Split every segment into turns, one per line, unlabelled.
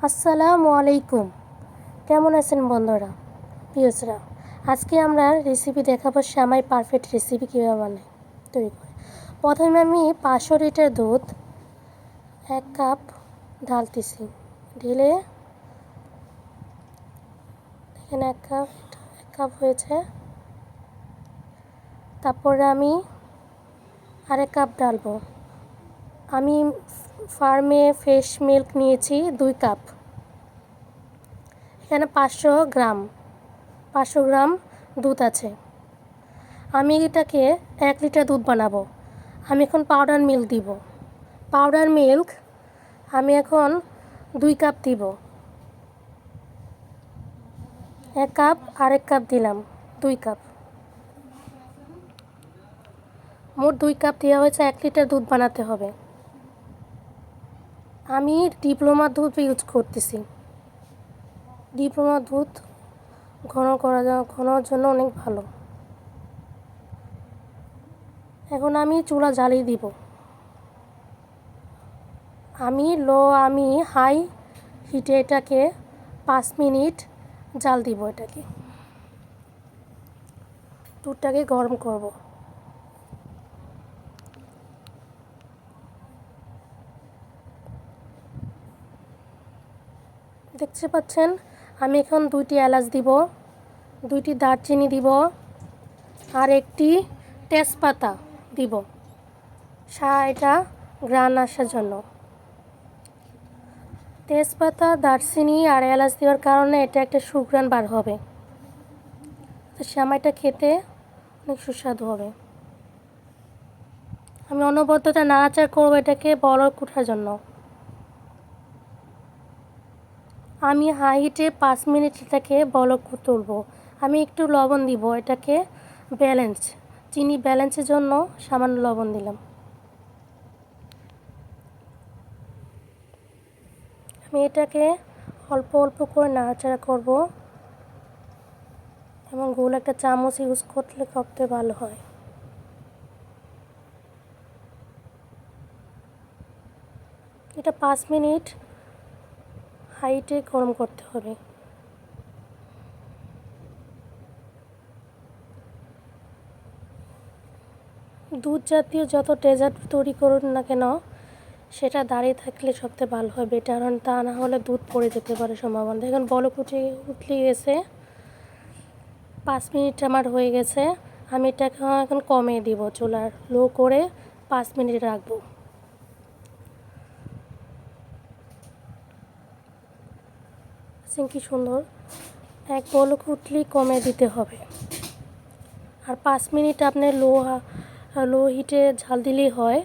আসসালামু আলাইকুম। কেমন আছেন বন্ধুরা, প্রিয়সরা? আজকে আমরা রেসিপি দেখাবো সেমাই পারফেক্ট রেসিপি কীভাবে বানাই তৈরি করে। প্রথমে আমি 500 লিটার দুধ 1 কাপ ঢালতেছি। ঢেলে এখানে 1 কাপ হয়েছে। তারপরে আমি আরেক কাপ ঢালবো। আমি ফার্মে ফ্রেশ মিল্ক নিয়েছি 2 কাপ। এখানে 500 গ্রাম দুধ আছে। আমি এটাকে 1 লিটার দুধ বানাবো। আমি এখন পাউডার মিল্ক দিব। পাউডার মিল্ক আমি এখন 2 কাপ দিব। 1 কাপ আরেক কাপ দিলাম, 2 কাপ। মোট 2 কাপ দেওয়া হয়েছে। 1 লিটার দুধ বানাতে হবে। আমি ডিপ্লোমা দুধ ইউজ করতেছি। ডিপ্লোমা দুধ ঘনর জন্য অনেক ভালো। এখন আমি চুলা জ্বালিয়ে দিব। আমি হাই হিটে এটাকে 5 মিনিট জাল দিব। এটাকে দুধটাকে গরম করব। দেখতে পাচ্ছেন আমি এখন 2টি এলাচ দিব, 2টি দারচিনি দিব, আর 1টি তেজপাতা দিব এটা ঘ্রাণ আসার জন্য। তেজপাতা, দারচিনি আর এলাচ দেওয়ার কারণে এটা একটা সুঘ্রাণ বার হবে। তো সেমাইটা খেতে অনেক সুস্বাদু হবে। আমি অনবরতটা নাড়াচাড়া করবো এটাকে বলক ওঠার জন্য। আমি হাই হিটে 5 মিনিট এটাকে বলক তুলব। আমি একটু লবণ দিব, এটাকে চিনি ব্যালেন্সের জন্য সামান্য লবণ দিলাম। আমি এটাকে অল্প অল্প করে নাড়াচাড়া করব এবং গোল একটা চামচ ইউজ করলে সবথেকে ভালো হয়। এটা 5 মিনিট হাইটে গরম করতে হবে। দুধ জাতীয় যত ডেজার্ট তৈরি করুন না কেন, সেটা দাঁড়িয়ে থাকলে সবথেকে ভালো হয়, বেটার। তা না হলে দুধ পড়ে যেতে পারে সম্ভাবনা। দেখুন বলক উঠলে গেছে। 5 মিনিট আমার হয়ে গেছে। আমি এটাকে এখন কমিয়ে দিব, চুলার লো করে 5 মিনিট রাখবো। কি সুন্দর, এক বলক উঠলেই কমিয়ে দিতে হবে। আর 5 মিনিট আপনি লো হিটে ঝাল দিলেই হয়ে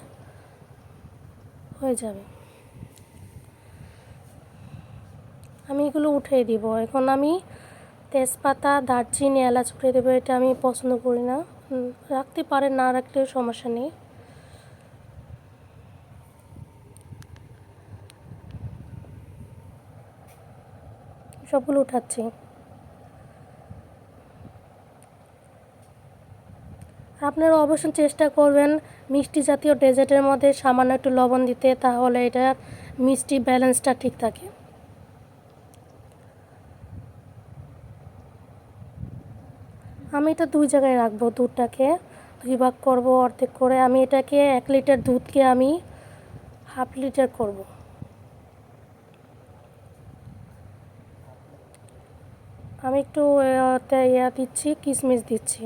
যাবে। আমি এগুলো উঠিয়ে দিব। এখন আমি তেজপাতা, দারচিনি, এলাচ উঠিয়ে দেবো। এটা আমি পছন্দ করি না, রাখতে পারেন, না রাখলেও সমস্যা নেই। সবগুলো উঠাচ্ছি। আপনারা অবশ্যই চেষ্টা করবেন মিষ্টি জাতীয় ডেজার্টের মধ্যে সামান্য একটু লবণ দিতে, তাহলে এটার মিষ্টি ব্যালেন্সটা ঠিক থাকে। আমি এটা 2 জায়গায় রাখবো। দুধটাকে 2 ভাগ করবো, অর্ধেক করে। আমি এটাকে 1 লিটার দুধকে আমি হাফ লিটার করব। আমি একটু দিচ্ছি, কিশমিশ দিচ্ছি,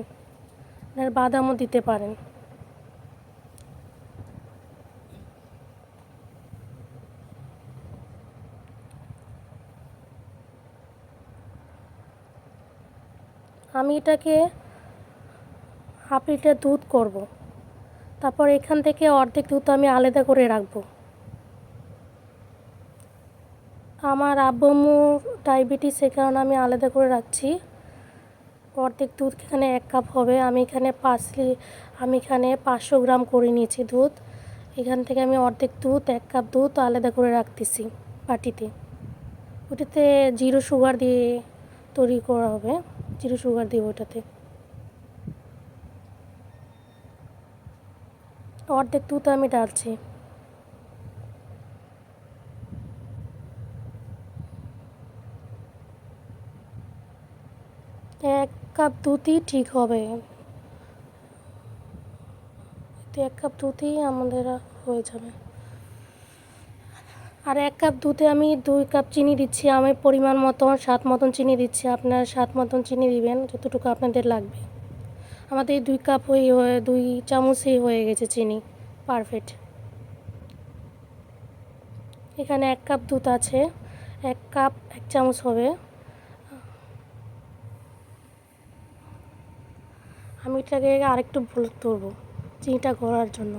আর বাদামও দিতে পারেন। আমি এটাকে হাফ লিটার দুধ করব। তারপর এখান থেকে অর্ধেক দুধ আমি আলাদা করে রাখবো। আমার আব্বু ডায়াবেটিস, সে কারণে আমি আলাদা করে রাখছি। অর্ধেক দুধ এখানে 1 কাপ হবে। আমি এখানে 500 গ্রাম করে নিয়েছি দুধ। এখান থেকে আমি অর্ধেক দুধ, 1 কাপ দুধ আলাদা করে রাখতেছি বাটিতে। ওটাতে 0 সুগার দিয়ে তৈরি করা হবে। 0 সুগার দিব ওটাতে। অর্ধেক দুধ আমি ডালছি। 1 কাপ দুধই ঠিক হবে, তো 1 কাপ দুধই আমাদের হয়ে যাবে। আর 1 কাপ দুধে আমি 2 কাপ চিনি দিচ্ছি, আমি পরিমাণ মতন স্বাদ মতন চিনি দিচ্ছি, আপনার স্বাদ মতন চিনি দিবেন যতটুকু আপনাদের লাগবে। আমাদের 2 কাপ 2 চামচই হয়ে গেছে চিনি, পারফেক্ট। এখানে 1 কাপ দুধ আছে, 1 কাপ 1 চামচ হবে। আমি এটাকে আরেকটু ভুল করব চিনিটা গড়ার জন্য।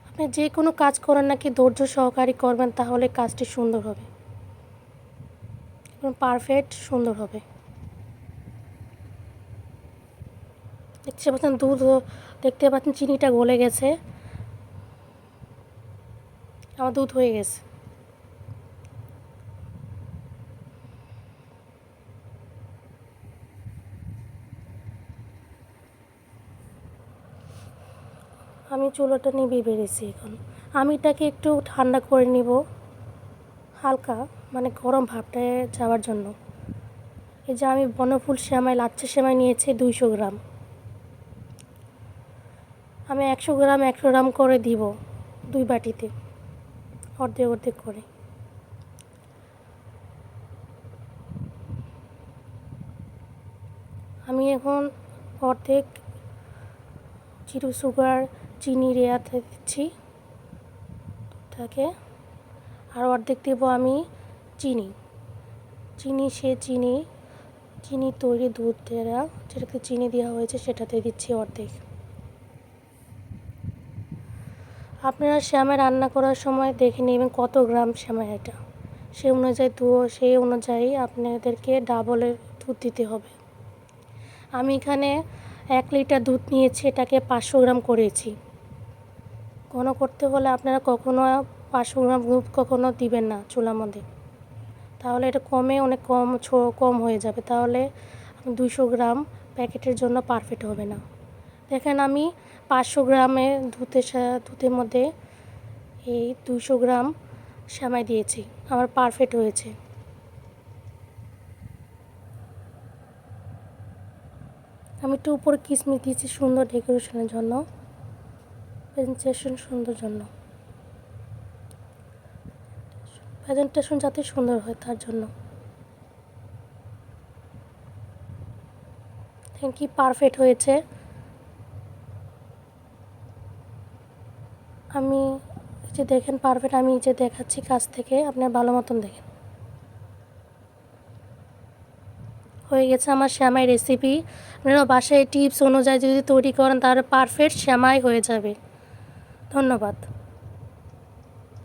আপনি যে কোনো কাজ করেন নাকি ধৈর্য সহকারে করবেন, তাহলে কাজটি সুন্দর হবে এবং পারফেক্ট সুন্দর হবে। দেখতে পাচ্ছেন দেখতে পাচ্ছেন চিনিটা গলে গেছে, আমার দুধ হয়ে গেছে। আমি চুলাটা নিভিয়ে বেরিয়েছি এখন। আমি এটাকে একটু ঠান্ডা করে নিব, হালকা মানে গরম ভাবটা যাওয়ার জন্য। এই যে আমি বনফুল সেমাই লাচ্ছা সেমাই নিয়েছি 200 গ্রাম। আমি 100 গ্রাম 100 গ্রাম করে দিব 2 বাটিতে, অর্ধেক অর্ধেক করে। আমি এখন অর্ধেক জিরো সুগার চিনি রেয়াতে দিচ্ছি দুধটাকে, আর অর্ধেক দেবো আমি চিনি। চিনি তৈরি দুধ দেওয়া, যেটাতে চিনি দেওয়া হয়েছে সেটাতে দিচ্ছি অর্ধেক। আপনারা সেমাই রান্না করার সময় দেখে নেবেন কত গ্রাম সেমাই এটা, সেই অনুযায়ী আপনাদেরকে ডাবলের দুধ দিতে হবে। আমি এখানে 1 লিটার দুধ নিয়েছি, এটাকে 500 গ্রাম করেছি। ঘন করতে হলে আপনারা কখনো 500 গ্রাম দুধ কখনো দিবেন না চুলার মধ্যে, তাহলে এটা অনেক কম হয়ে যাবে, তাহলে 200 গ্রাম প্যাকেটের জন্য পারফেক্ট হবে না। দেখেন আমি 500 গ্রামের দুধের মধ্যে এই 200 গ্রাম সেমাই দিয়েছি, আমার পারফেক্ট হয়েছে। আমি একটু উপরে কিশমিশ দিয়েছি সুন্দর ডেকোরেশনের জন্য, প্রেজেন্টেশন সুন্দর জন্য, প্রেজেন্টেশন যাতে সুন্দর হয় তার জন্য। দেখেন কি পারফেক্ট হয়েছে। আমি যে দেখেন পারফেক্ট, আমি যে দেখাচ্ছি কাছ থেকে, আপনার ভালো মতন দেখেন। হয়ে গেছে আমার সেমাই রেসিপি। আপনারা বাসায় টিপস অনুযায়ী যদি তৈরি করেন তাহলে পারফেক্ট সেমাই হয়ে যাবে। ধন্যবাদ।